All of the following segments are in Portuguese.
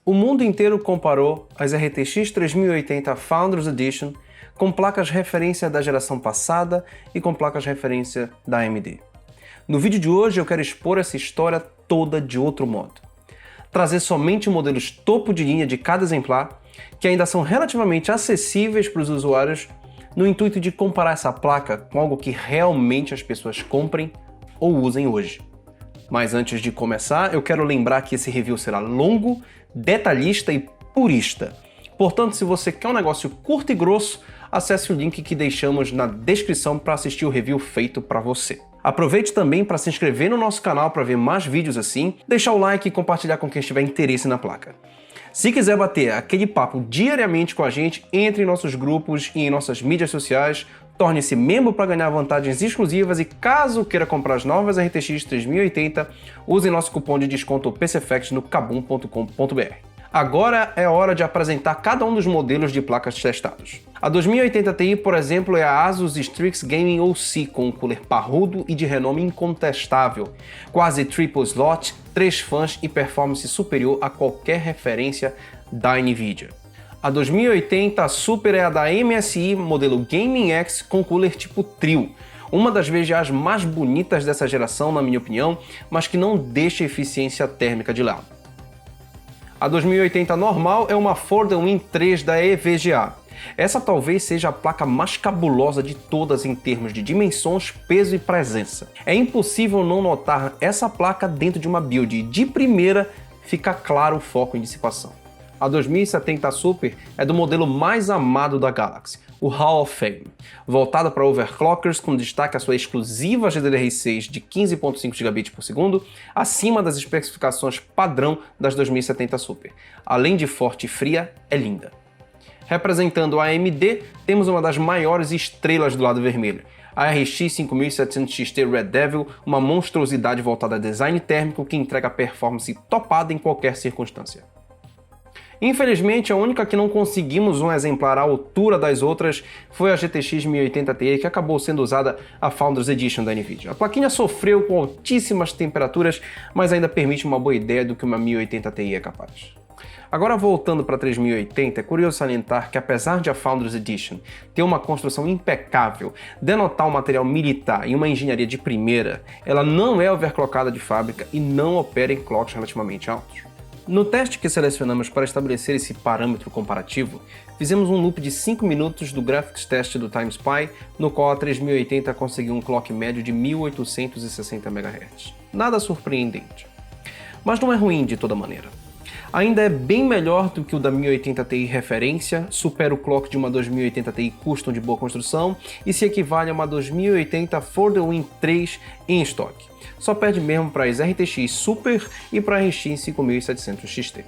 O mundo inteiro comparou as RTX 3080 Founders Edition com placas referência da geração passada e com placas referência da AMD. No vídeo de hoje eu quero expor essa história toda de outro modo. Trazer somente modelos topo de linha de cada exemplar, que ainda são relativamente acessíveis para os usuários, no intuito de comparar essa placa com algo que realmente as pessoas comprem ou usem hoje. Mas antes de começar, eu quero lembrar que esse review será longo, detalhista e purista. Portanto, se você quer um negócio curto e grosso, acesse o link que deixamos na descrição para assistir o review feito para você. Aproveite também para se inscrever no nosso canal para ver mais vídeos assim, deixar o like e compartilhar com quem tiver interesse na placa. Se quiser bater aquele papo diariamente com a gente, entre em nossos grupos e em nossas mídias sociais, torne-se membro para ganhar vantagens exclusivas e caso queira comprar as novas RTX 3080, use nosso cupom de desconto PCFACT no kabum.com.br. Agora é hora de apresentar cada um dos modelos de placas testados. A 2080 Ti, por exemplo, é a Asus Strix Gaming OC com um cooler parrudo e de renome incontestável, quase triple slot, 3 fãs e performance superior a qualquer referência da Nvidia. A 2080 Super é a da MSI modelo Gaming X com cooler tipo trio, uma das VGAs mais bonitas dessa geração, na minha opinião, mas que não deixa a eficiência térmica de lado. A 2080 normal é uma For the Win 3 da EVGA. Essa talvez seja a placa mais cabulosa de todas em termos de dimensões, peso e presença. É impossível não notar essa placa dentro de uma build e de primeira fica claro o foco em dissipação. A 2070 Super é do modelo mais amado da Galaxy, o Hall of Fame, voltada para overclockers com destaque à sua exclusiva GDDR6 de 15.5 GB por segundo, acima das especificações padrão das 2070 Super. Além de forte e fria, é linda. Representando a AMD, temos uma das maiores estrelas do lado vermelho, a RX 5700 XT Red Devil, uma monstruosidade voltada a design térmico que entrega performance topada em qualquer circunstância. Infelizmente, a única que não conseguimos um exemplar à altura das outras foi a GTX 1080 Ti, que acabou sendo usada a Founders Edition da Nvidia. A plaquinha sofreu com altíssimas temperaturas, mas ainda permite uma boa ideia do que uma 1080 Ti é capaz. Agora voltando para a 3080, é curioso salientar que apesar de a Founders Edition ter uma construção impecável, denotar um material militar e uma engenharia de primeira, ela não é overclockada de fábrica e não opera em clocks relativamente altos. No teste que selecionamos para estabelecer esse parâmetro comparativo, fizemos um loop de 5 minutos do Graphics Test do TimeSpy, no qual a 3080 conseguiu um clock médio de 1860 MHz. Nada surpreendente. Mas não é ruim de toda maneira. Ainda é bem melhor do que o da 1080 Ti referência, supera o clock de uma 2080 Ti Custom de boa construção e se equivale a uma 2080 For the Win 3 em estoque. Só perde mesmo para as RTX Super e para a RX 5700 XT.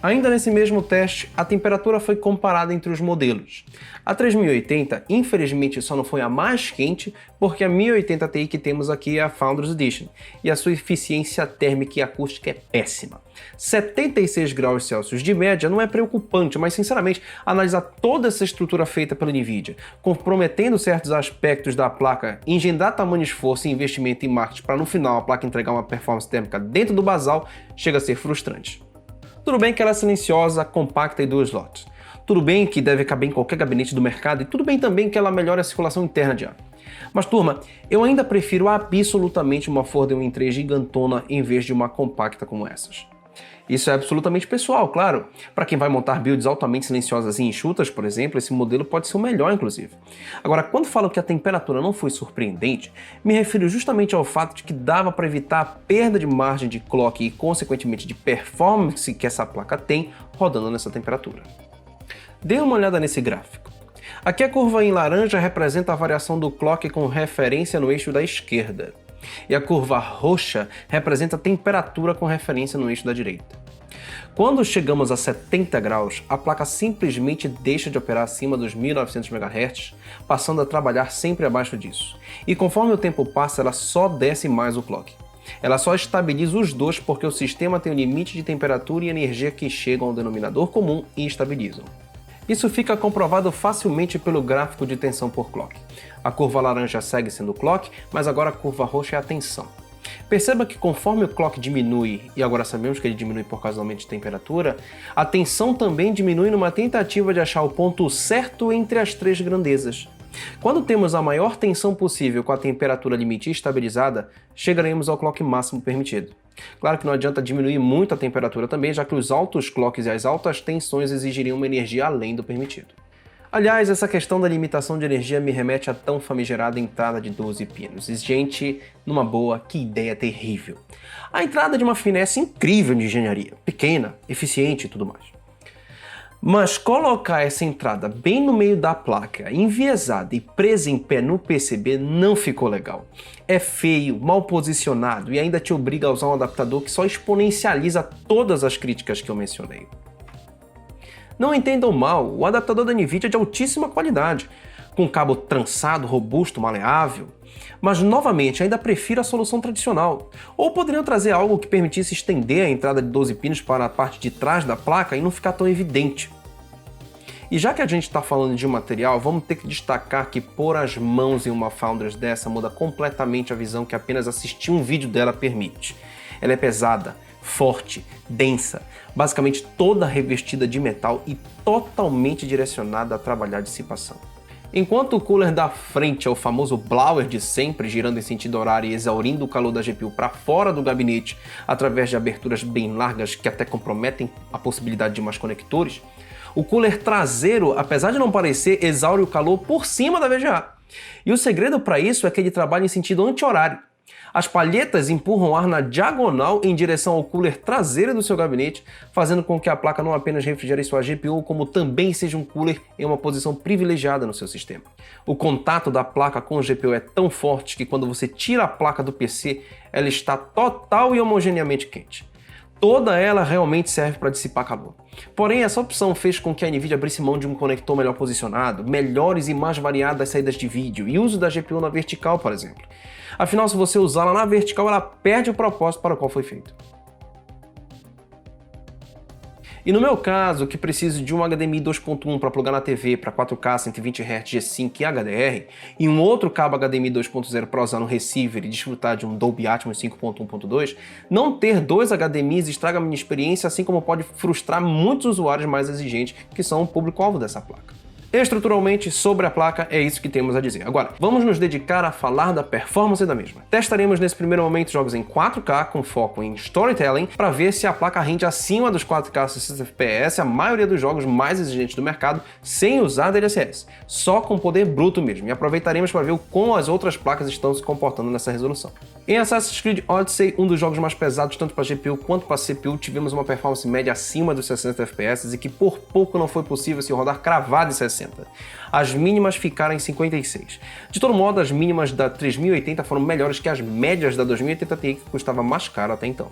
Ainda nesse mesmo teste, a temperatura foi comparada entre os modelos. A 3080, infelizmente, só não foi a mais quente, porque a 1080 Ti que temos aqui é a Founders Edition, e a sua eficiência térmica e acústica é péssima. 76 graus Celsius de média não é preocupante, mas sinceramente, analisar toda essa estrutura feita pela Nvidia, comprometendo certos aspectos da placa, engendrar tamanho esforço e investimento em marketing para no final a placa entregar uma performance térmica dentro do basal, chega a ser frustrante. Tudo bem que ela é silenciosa, compacta e dual slots. Tudo bem que deve caber em qualquer gabinete do mercado e tudo bem também que ela melhora a circulação interna de ar. Mas turma, eu ainda prefiro absolutamente uma For the Win 3 gigantona em vez de uma compacta como essas. Isso é absolutamente pessoal, claro. Para quem vai montar builds altamente silenciosas e enxutas, por exemplo, esse modelo pode ser o melhor, inclusive. Agora, quando falo que a temperatura não foi surpreendente, me refiro justamente ao fato de que dava para evitar a perda de margem de clock e, consequentemente, de performance que essa placa tem rodando nessa temperatura. Dê uma olhada nesse gráfico. Aqui a curva em laranja representa a variação do clock com referência no eixo da esquerda. E a curva roxa representa a temperatura com referência no eixo da direita. Quando chegamos a 70 graus, a placa simplesmente deixa de operar acima dos 1900 MHz, passando a trabalhar sempre abaixo disso. E conforme o tempo passa, ela só desce mais o clock. Ela só estabiliza os dois porque o sistema tem um limite de temperatura e energia que chegam ao denominador comum e estabilizam. Isso fica comprovado facilmente pelo gráfico de tensão por clock. A curva laranja segue sendo clock, mas agora a curva roxa é a tensão. Perceba que conforme o clock diminui, e agora sabemos que ele diminui por causa do aumento de temperatura, a tensão também diminui numa tentativa de achar o ponto certo entre as três grandezas. Quando temos a maior tensão possível com a temperatura limite estabilizada, chegaremos ao clock máximo permitido. Claro que não adianta diminuir muito a temperatura também, já que os altos clocks e as altas tensões exigiriam uma energia além do permitido. Aliás, essa questão da limitação de energia me remete à tão famigerada entrada de 12 pinos. E, gente, numa boa, que ideia terrível. A entrada de uma finesse incrível de engenharia, pequena, eficiente e tudo mais. Mas colocar essa entrada bem no meio da placa, enviesada e presa em pé no PCB não ficou legal. É feio, mal posicionado e ainda te obriga a usar um adaptador que só exponencializa todas as críticas que eu mencionei. Não entendam mal, o adaptador da NVIDIA é de altíssima qualidade, com cabo trançado, robusto, maleável, mas novamente ainda prefiro a solução tradicional. Ou poderiam trazer algo que permitisse estender a entrada de 12 pinos para a parte de trás da placa e não ficar tão evidente. E já que a gente está falando de um material, vamos ter que destacar que pôr as mãos em uma Founders dessa muda completamente a visão que apenas assistir um vídeo dela permite. Ela é pesada, forte, densa, basicamente toda revestida de metal e totalmente direcionada a trabalhar dissipação. Enquanto o cooler da frente é o famoso blower de sempre, girando em sentido horário e exaurindo o calor da GPU para fora do gabinete através de aberturas bem largas que até comprometem a possibilidade de mais conectores, o cooler traseiro, apesar de não parecer, exaure o calor por cima da VGA. E o segredo para isso é que ele trabalha em sentido anti-horário. As palhetas empurram ar na diagonal em direção ao cooler traseiro do seu gabinete, fazendo com que a placa não apenas refrigere sua GPU, como também seja um cooler em uma posição privilegiada no seu sistema. O contato da placa com o GPU é tão forte que quando você tira a placa do PC, ela está total e homogeneamente quente. Toda ela realmente serve para dissipar calor. Porém, essa opção fez com que a NVIDIA abrisse mão de um conector melhor posicionado, melhores e mais variadas saídas de vídeo e uso da GPU na vertical, por exemplo. Afinal, se você usá-la na vertical, ela perde o propósito para o qual foi feito. E no meu caso, que preciso de um HDMI 2.1 para plugar na TV para 4K 120 Hz G-Sync e HDR, e um outro cabo HDMI 2.0 para usar no receiver e desfrutar de um Dolby Atmos 5.1.2, não ter dois HDMIs estraga a minha experiência, assim como pode frustrar muitos usuários mais exigentes que são o público-alvo dessa placa. Estruturalmente, sobre a placa, é isso que temos a dizer. Agora, vamos nos dedicar a falar da performance da mesma. Testaremos nesse primeiro momento jogos em 4K com foco em storytelling para ver se a placa rende acima dos 4K 60 FPS a maioria dos jogos mais exigentes do mercado sem usar DLSS, só com poder bruto mesmo, e aproveitaremos para ver como as outras placas estão se comportando nessa resolução. Em Assassin's Creed Odyssey, um dos jogos mais pesados tanto para GPU quanto para CPU, tivemos uma performance média acima dos 60 FPS e que por pouco não foi possível se rodar cravado em 60. As mínimas ficaram em 56. De todo modo, as mínimas da 3080 foram melhores que as médias da 2080 Ti, que custava mais caro até então.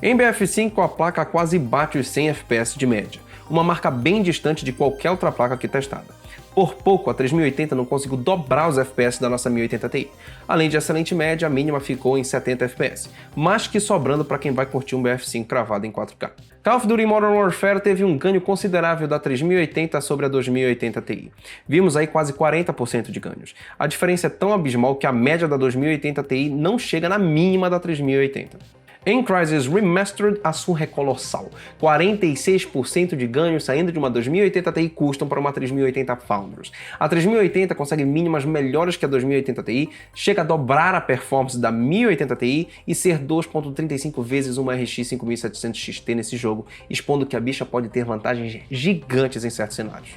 Em BF5, a placa quase bate os 100 FPS de média, uma marca bem distante de qualquer outra placa aqui testada. Por pouco, a 3080 não conseguiu dobrar os FPS da nossa 1080 Ti. Além de excelente média, a mínima ficou em 70 FPS, mas que sobrando para quem vai curtir um BF5 cravado em 4K. Call of Duty Modern Warfare teve um ganho considerável da 3080 sobre a 2080 Ti. Vimos aí quase 40% de ganhos. A diferença é tão abismal que a média da 2080 Ti não chega na mínima da 3080. Em Crysis Remastered, a surra é colossal. 46% de ganhos saindo de uma 2080 Ti custom para uma 3080 Founders. A 3080 consegue mínimas melhores que a 2080 Ti, chega a dobrar a performance da 1080 Ti e ser 2.35 vezes uma RX 5700 XT nesse jogo, expondo que a bicha pode ter vantagens gigantes em certos cenários.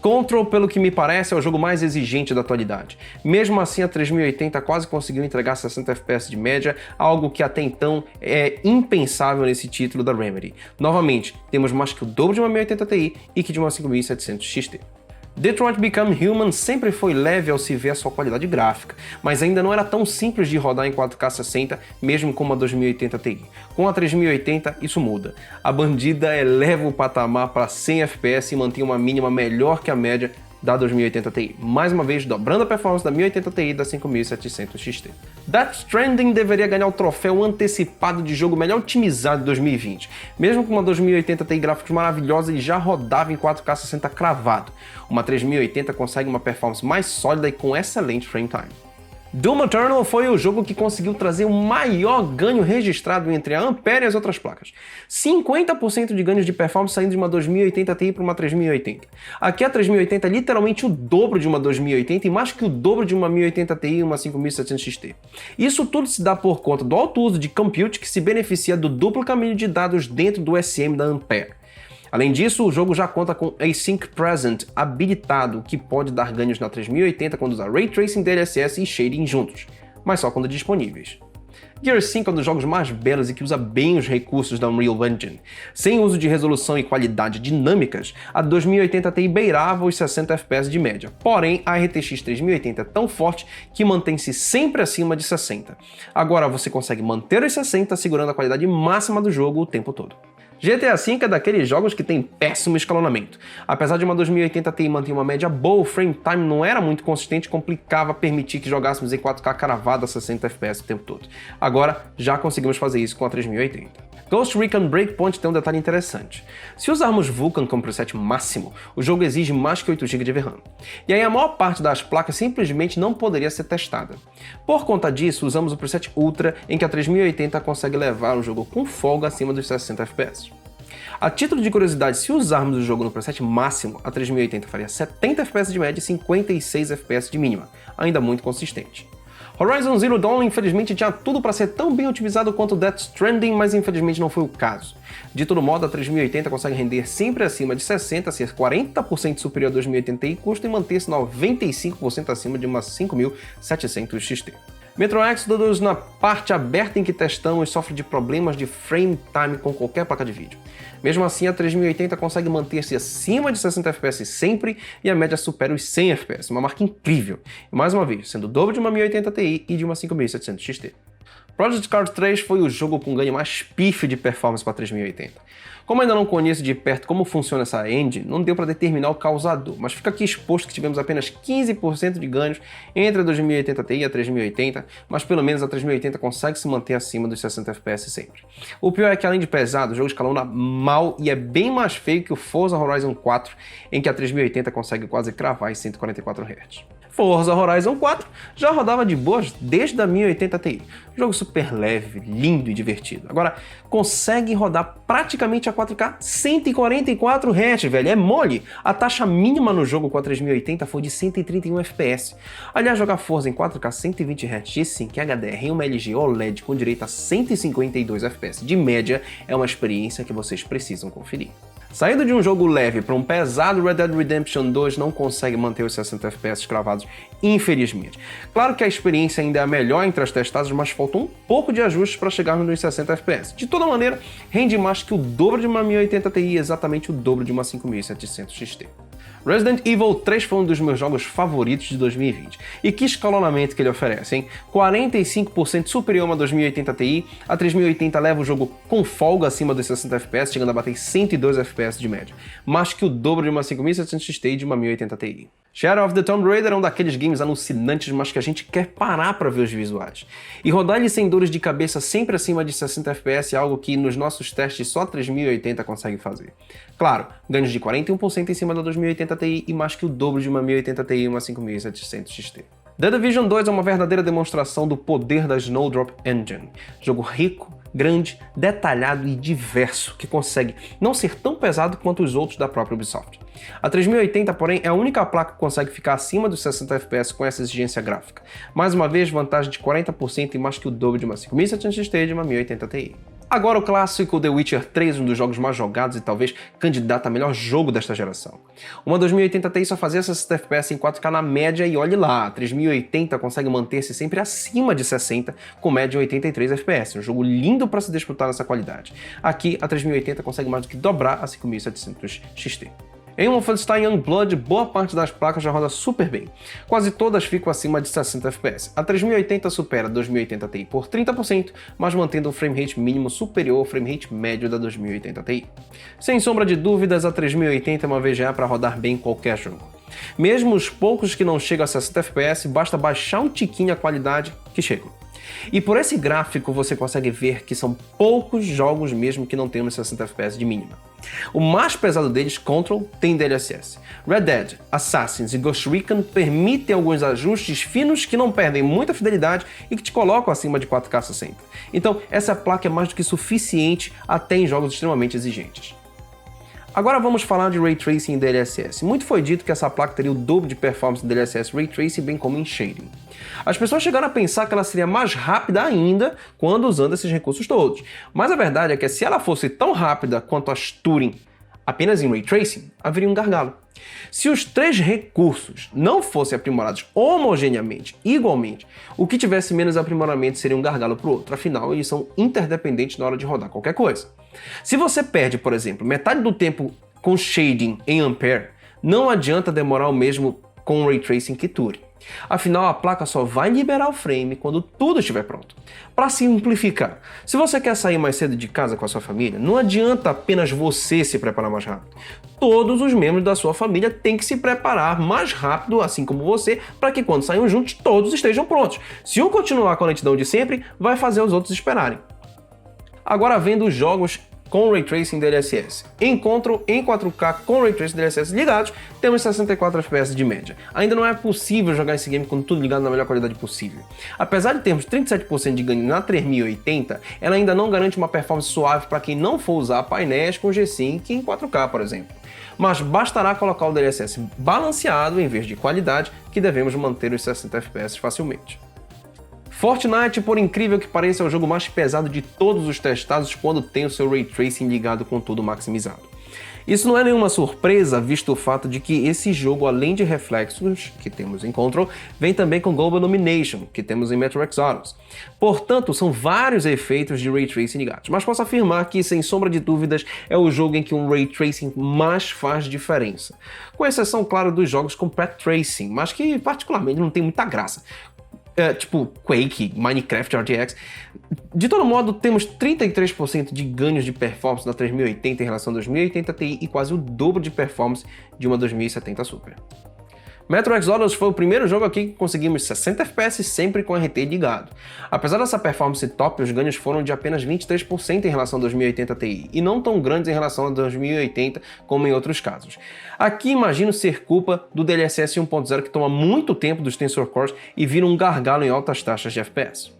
Control, pelo que me parece, é o jogo mais exigente da atualidade. Mesmo assim, a 3080 quase conseguiu entregar 60 FPS de média, algo que até então é impensável nesse título da Remedy. Novamente, temos mais que o dobro de uma 1080 Ti e que de uma 5700 XT. Detroit Become Human sempre foi leve ao se ver a sua qualidade gráfica, mas ainda não era tão simples de rodar em 4K 60, mesmo com uma 2080 Ti. Com a 3080, isso muda. A bandida eleva o patamar para 100 FPS e mantém uma mínima melhor que a média da 2080 Ti, mais uma vez dobrando a performance da 1080 Ti e da 5700 XT. Death Stranding deveria ganhar o troféu antecipado de jogo melhor otimizado de 2020. Mesmo com uma 2080 Ti gráficos maravilhosa, ele já rodava em 4K 60 cravado. Uma 3080 consegue uma performance mais sólida e com excelente frame time. Doom Eternal foi o jogo que conseguiu trazer o maior ganho registrado entre a Ampere e as outras placas. 50% de ganhos de performance saindo de uma 2080 Ti para uma 3080. Aqui a 3080 é literalmente o dobro de uma 2080 e mais que o dobro de uma 1080 Ti e uma 5700 XT. Isso tudo se dá por conta do alto uso de compute que se beneficia do duplo caminho de dados dentro do SM da Ampere. Além disso, o jogo já conta com Async Present habilitado, que pode dar ganhos na 3080 quando usar Ray Tracing, DLSS e Shading juntos, mas só quando disponíveis. Gears 5 é um dos jogos mais belos e que usa bem os recursos da Unreal Engine. Sem uso de resolução e qualidade dinâmicas, a 2080 Ti beirava os 60 FPS de média. Porém, a RTX 3080 é tão forte que mantém-se sempre acima de 60. Agora você consegue manter os 60 segurando a qualidade máxima do jogo o tempo todo. GTA V é daqueles jogos que tem péssimo escalonamento. Apesar de uma 2080 Ti manter uma média boa, o frame time não era muito consistente e complicava permitir que jogássemos em 4K cravado a 60 FPS o tempo todo. Agora, já conseguimos fazer isso com a 3080. Ghost Recon Breakpoint tem um detalhe interessante. Se usarmos Vulkan como preset máximo, o jogo exige mais que 8 GB de VRAM. E aí a maior parte das placas simplesmente não poderia ser testada. Por conta disso, usamos o preset Ultra, em que a 3080 consegue levar o jogo com folga acima dos 60 FPS. A título de curiosidade, se usarmos o jogo no preset máximo, a 3080 faria 70 FPS de média e 56 FPS de mínima, ainda muito consistente. Horizon Zero Dawn infelizmente tinha tudo para ser tão bem otimizado quanto Death Stranding, mas infelizmente não foi o caso. De todo modo, a 3080 consegue render sempre acima de 60, ser 40% superior a 2080 Ti custo e manter-se 95% acima de uma 5700 XT. Metro Exodus, na parte aberta em que testamos, sofre de problemas de frame time com qualquer placa de vídeo. Mesmo assim, a 3080 consegue manter-se acima de 60 FPS sempre e a média supera os 100 FPS, uma marca incrível. E mais uma vez, sendo o dobro de uma 1080 Ti e de uma 5700 XT. Project Cars 3 foi o jogo com ganho mais pífio de performance para 3080. Como ainda não conheço de perto como funciona essa engine, não deu para determinar o causador, mas fica aqui exposto que tivemos apenas 15% de ganhos entre a 2080 Ti e a 3080, mas pelo menos a 3080 consegue se manter acima dos 60 FPS sempre. O pior é que além de pesado, o jogo escalona mal e é bem mais feio que o Forza Horizon 4, em que a 3080 consegue quase cravar em 144 Hz. Forza Horizon 4 já rodava de boas desde a 1080 Ti. Jogo super leve, lindo e divertido. Agora, consegue rodar praticamente a 4K 144 Hz, velho. É mole! A taxa mínima no jogo com a 3080 foi de 131 FPS. Aliás, jogar Forza em 4K 120 Hz G-Sync HDR em uma LG OLED com direito a 152 FPS de média é uma experiência que vocês precisam conferir. Saindo de um jogo leve para um pesado, Red Dead Redemption 2 não consegue manter os 60 FPS cravados, infelizmente. Claro que a experiência ainda é a melhor entre as testadas, mas falta um pouco de ajustes para chegarmos nos 60 FPS. De toda maneira, rende mais que o dobro de uma 1080 Ti e exatamente o dobro de uma 5700 XT. Resident Evil 3 foi um dos meus jogos favoritos de 2020. E que escalonamento que ele oferece, hein? 45% superior a uma 2080 Ti, a 3080 leva o jogo com folga acima dos 60 FPS, chegando a bater 102 FPS de média, mais que o dobro de uma 5700 XT e de uma 1080 Ti. Shadow of the Tomb Raider é um daqueles games alucinantes, mas que a gente quer parar para ver os visuais. E rodar ele sem dores de cabeça sempre acima de 60 FPS é algo que nos nossos testes só a 3080 consegue fazer. Claro, ganhos de 41% em cima da 2080 Ti e mais que o dobro de uma 1080 Ti e uma 5700 XT. The Division 2 é uma verdadeira demonstração do poder da Snowdrop Engine. Jogo rico, grande, detalhado e diverso, que consegue não ser tão pesado quanto os outros da própria Ubisoft. A 3080, porém, é a única placa que consegue ficar acima dos 60 FPS com essa exigência gráfica. Mais uma vez, vantagem de 40% e mais que o dobro de uma 5700 XT e de uma 1080 Ti. Agora o clássico The Witcher 3, um dos jogos mais jogados e talvez candidato a melhor jogo desta geração. Uma 2080 Ti só fazia 60 FPS em 4K na média e olhe lá, a 3080 consegue manter-se sempre acima de 60 com média de 83 FPS, um jogo lindo para se disputar nessa qualidade. Aqui a 3080 consegue mais do que dobrar a 5700 XT. Em Wolfenstein Youngblood, boa parte das placas já roda super bem. Quase todas ficam acima de 60 FPS. A 3080 supera a 2080 Ti por 30%, mas mantendo um frame rate mínimo superior ao frame rate médio da 2080 Ti. Sem sombra de dúvidas, a 3080 é uma VGA para rodar bem qualquer jogo. Mesmo os poucos que não chegam a 60 FPS, basta baixar um tiquinho a qualidade que chegam. E por esse gráfico você consegue ver que são poucos jogos mesmo que não tem uns 60 FPS de mínima. O mais pesado deles, Control, tem DLSS. Red Dead, Assassins e Ghost Recon permitem alguns ajustes finos que não perdem muita fidelidade e que te colocam acima de 4K 60. Então, essa placa é mais do que suficiente até em jogos extremamente exigentes. Agora vamos falar de Ray Tracing em DLSS. Muito foi dito que essa placa teria o dobro de performance em DLSS Ray Tracing, bem como em Shading. As pessoas chegaram a pensar que ela seria mais rápida ainda quando usando esses recursos todos. Mas a verdade é que se ela fosse tão rápida quanto as Turing apenas em Ray Tracing, haveria um gargalo. Se os três recursos não fossem aprimorados homogeneamente, igualmente, o que tivesse menos aprimoramento seria um gargalo para o outro, afinal eles são interdependentes na hora de rodar qualquer coisa. Se você perde, por exemplo, metade do tempo com shading em Ampere, não adianta demorar o mesmo com Ray Tracing que Turing. Afinal, a placa só vai liberar o frame quando tudo estiver pronto. Para simplificar, se você quer sair mais cedo de casa com a sua família, não adianta apenas você se preparar mais rápido. Todos os membros da sua família têm que se preparar mais rápido, assim como você, para que quando saiam juntos, todos estejam prontos. Se um continuar com a lentidão de sempre, vai fazer os outros esperarem. Agora vendo os jogos com Ray Tracing DLSS. Em Control, em 4K com Ray Tracing DLSS ligados, temos 64 FPS de média. Ainda não é possível jogar esse game com tudo ligado na melhor qualidade possível. Apesar de termos 37% de ganho na 3080, ela ainda não garante uma performance suave para quem não for usar painéis com G-Sync em 4K, por exemplo. Mas bastará colocar o DLSS balanceado em vez de qualidade, que devemos manter os 60 FPS facilmente. Fortnite, por incrível que pareça, é o jogo mais pesado de todos os testados quando tem o seu Ray Tracing ligado com tudo maximizado. Isso não é nenhuma surpresa, visto o fato de que esse jogo, além de reflexos, que temos em Control, vem também com Global Illumination, que temos em Metro Exodus. Portanto, são vários efeitos de Ray Tracing ligados, mas posso afirmar que, sem sombra de dúvidas, é o jogo em que um Ray Tracing mais faz diferença. Com exceção, claro, dos jogos com Path Tracing, mas que particularmente não tem muita graça. Tipo Quake, Minecraft RTX. De todo modo, temos 33% de ganhos de performance na 3080 em relação a 2080 Ti e quase o dobro de performance de uma 2070 Super. Metro Exodus foi o primeiro jogo aqui que conseguimos 60 FPS sempre com RT ligado. Apesar dessa performance top, os ganhos foram de apenas 23% em relação a 2080 Ti, e não tão grandes em relação a 2080 como em outros casos. Aqui imagino ser culpa do DLSS 1.0 que toma muito tempo dos Tensor Cores e vira um gargalo em altas taxas de FPS.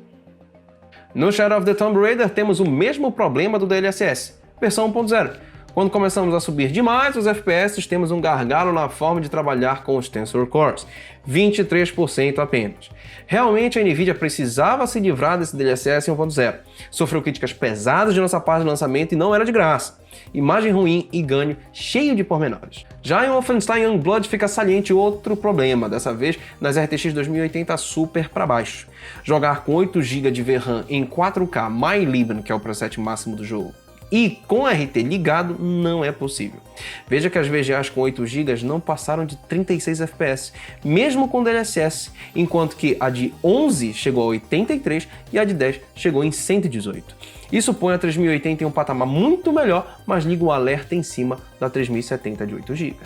No Shadow of the Tomb Raider temos o mesmo problema do DLSS, versão 1.0. Quando começamos a subir demais os FPS, temos um gargalo na forma de trabalhar com os Tensor Cores, 23% apenas. Realmente a Nvidia precisava se livrar desse DLSS 1.0. Sofreu críticas pesadas de nossa parte de lançamento e não era de graça. Imagem ruim e ganho cheio de pormenores. Já em Wolfenstein Youngblood fica saliente outro problema, dessa vez nas RTX 2080 Super para baixo. Jogar com 8 GB de VRAM em 4K MyLib, que é o preset máximo do jogo, e com RT ligado não é possível. Veja que as VGAs com 8 GB não passaram de 36 FPS, mesmo com DLSS, enquanto que a de 11 chegou a 83 e a de 10 chegou em 118. Isso põe a 3080 em um patamar muito melhor, mas liga o alerta em cima da 3070 de 8 GB.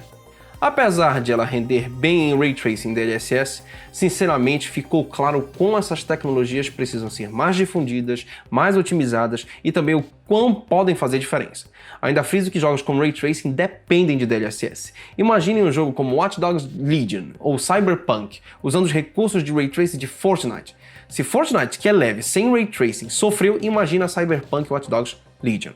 Apesar de ela render bem em Ray Tracing DLSS, sinceramente ficou claro como essas tecnologias precisam ser mais difundidas, mais otimizadas e também o quão podem fazer diferença. Ainda friso que jogos com Ray Tracing dependem de DLSS. Imaginem um jogo como Watch Dogs Legion ou Cyberpunk, usando os recursos de Ray Tracing de Fortnite. Se Fortnite, que é leve, sem Ray Tracing, sofreu, imagina Cyberpunk e Watch Dogs Legion.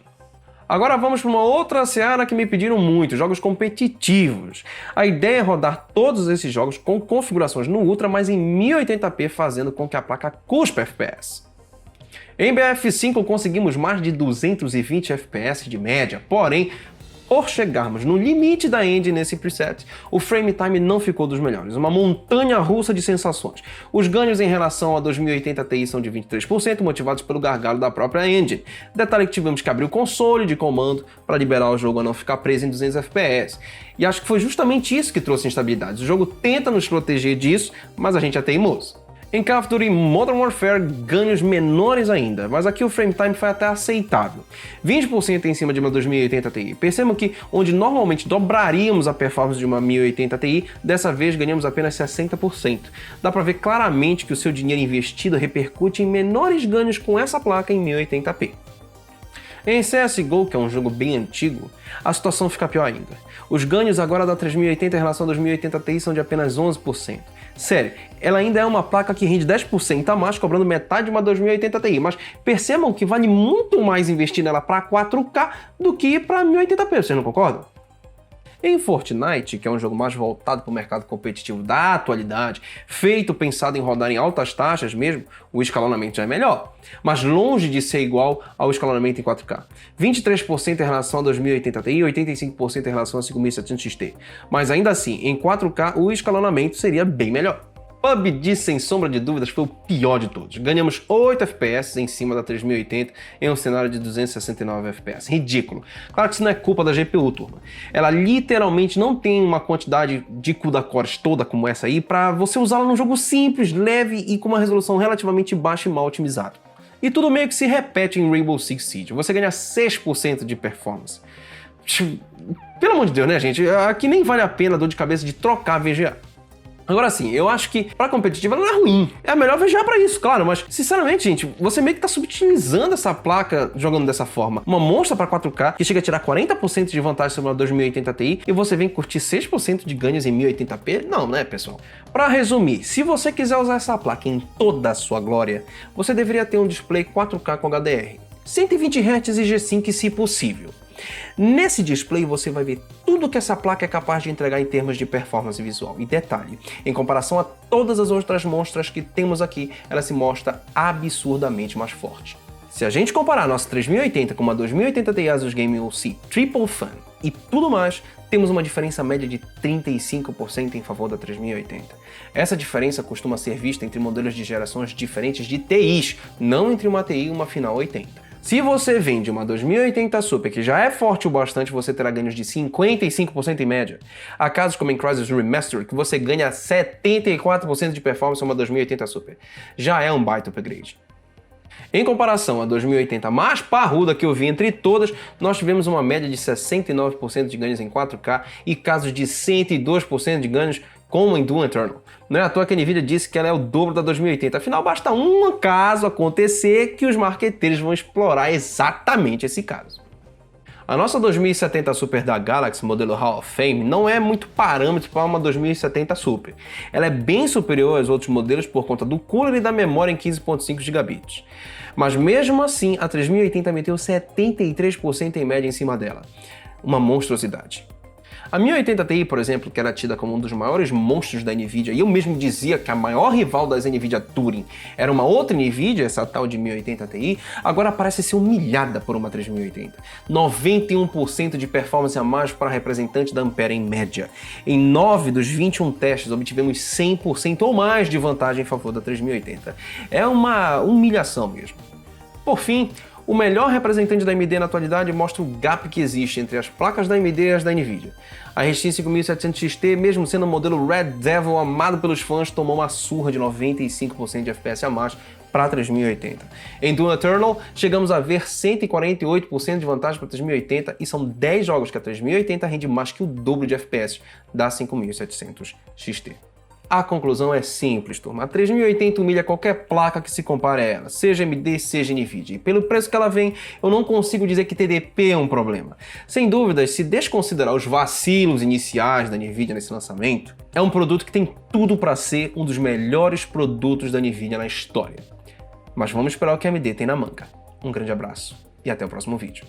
Agora vamos para uma outra seara que me pediram muito, jogos competitivos. A ideia é rodar todos esses jogos com configurações no Ultra, mas em 1080p, fazendo com que a placa cuspe FPS. Em BF5 conseguimos mais de 220 FPS de média, porém, por chegarmos no limite da engine nesse preset, o frame time não ficou dos melhores, uma montanha russa de sensações. Os ganhos em relação a 2080 Ti são de 23%, motivados pelo gargalo da própria engine. Detalhe que tivemos que abrir o console de comando para liberar o jogo a não ficar preso em 200 FPS. E acho que foi justamente isso que trouxe instabilidades. O jogo tenta nos proteger disso, mas a gente é teimoso. Em Call of Duty Modern Warfare, ganhos menores ainda, mas aqui o frame time foi até aceitável. 20% em cima de uma 2080 Ti. Percebam que onde normalmente dobraríamos a performance de uma 1080 Ti, dessa vez ganhamos apenas 60%. Dá pra ver claramente que o seu dinheiro investido repercute em menores ganhos com essa placa em 1080p. Em CSGO, que é um jogo bem antigo, a situação fica pior ainda. Os ganhos agora da 3080 em relação a 2080 Ti são de apenas 11%. Sério, ela ainda é uma placa que rende 10% a mais, cobrando metade de uma 2080 Ti, mas percebam que vale muito mais investir nela para 4K do que para 1080p, vocês não concordam? Em Fortnite, que é um jogo mais voltado para o mercado competitivo da atualidade, feito pensado em rodar em altas taxas mesmo, o escalonamento já é melhor, mas longe de ser igual ao escalonamento em 4K. 23% em relação a 2080 Ti e 85% em relação a 5700 XT. Mas ainda assim, em 4K o escalonamento seria bem melhor. PUBG, sem sombra de dúvidas, foi o pior de todos. Ganhamos 8 FPS em cima da 3080 em um cenário de 269 FPS. Ridículo. Claro que isso não é culpa da GPU, turma. Ela literalmente não tem uma quantidade de CUDA cores toda como essa aí para você usá-la num jogo simples, leve e com uma resolução relativamente baixa e mal otimizada. E tudo meio que se repete em Rainbow Six Siege. Você ganha 6% de performance. Pelo amor de Deus, né, gente? Aqui nem vale a pena a dor de cabeça de trocar a VGA. Agora sim, eu acho que pra competitiva ela não é ruim. É melhor VGA pra isso, claro, mas sinceramente, gente, você meio que tá subutilizando essa placa jogando dessa forma. Uma monstra pra 4K que chega a tirar 40% de vantagem sobre uma 2080 Ti e você vem curtir 6% de ganhos em 1080p? Não, né, pessoal? Pra resumir, se você quiser usar essa placa em toda a sua glória, você deveria ter um display 4K com HDR. 120 Hz e G-Sync se possível. Nesse display você vai ver tudo que essa placa é capaz de entregar em termos de performance visual. E detalhe, em comparação a todas as outras monstras que temos aqui, ela se mostra absurdamente mais forte. Se a gente comparar a nossa 3080 com uma 2080 Ti Asus Gaming OC Triple Fan e tudo mais, temos uma diferença média de 35% em favor da 3080. Essa diferença costuma ser vista entre modelos de gerações diferentes de TIs, não entre uma TI e uma final 80. Se você vende uma 2080 Super que já é forte o bastante, você terá ganhos de 55% em média. Há casos como em Crysis Remastered que você ganha 74% de performance em uma 2080 Super. Já é um baita upgrade. Em comparação à 2080 mais parruda que eu vi entre todas, nós tivemos uma média de 69% de ganhos em 4K e casos de 102% de ganhos como em Doom Eternal. Não é à toa que a Nvidia disse que ela é o dobro da 2080, afinal basta um caso acontecer que os marqueteiros vão explorar exatamente esse caso. A nossa 2070 Super da Galaxy, modelo Hall of Fame, não é muito parâmetro para uma 2070 Super. Ela é bem superior aos outros modelos por conta do cooler e da memória em 15.5 GB. Mas mesmo assim, a 3080 meteu 73% em média em cima dela. Uma monstruosidade. A 1080 Ti, por exemplo, que era tida como um dos maiores monstros da Nvidia, e eu mesmo dizia que a maior rival das Nvidia Turing era uma outra Nvidia, essa tal de 1080 Ti, agora parece ser humilhada por uma 3080. 91% de performance a mais para a representante da Ampere em média. Em 9 dos 21 testes obtivemos 100% ou mais de vantagem em favor da 3080. É uma humilhação mesmo. Por fim, o melhor representante da AMD na atualidade mostra o gap que existe entre as placas da AMD e as da Nvidia. A RTX 5700 XT, mesmo sendo um modelo Red Devil amado pelos fãs, tomou uma surra de 95% de FPS a mais para a 3080. Em Doom Eternal, chegamos a ver 148% de vantagem para a 3080 e são 10 jogos que a 3080 rende mais que o dobro de FPS da 5700 XT. A conclusão é simples, turma. A 3080 humilha qualquer placa que se compare a ela, seja AMD, seja Nvidia. E pelo preço que ela vem, eu não consigo dizer que TDP é um problema. Sem dúvidas, se desconsiderar os vacilos iniciais da Nvidia nesse lançamento, é um produto que tem tudo para ser um dos melhores produtos da Nvidia na história. Mas vamos esperar o que a AMD tem na manga. Um grande abraço e até o próximo vídeo.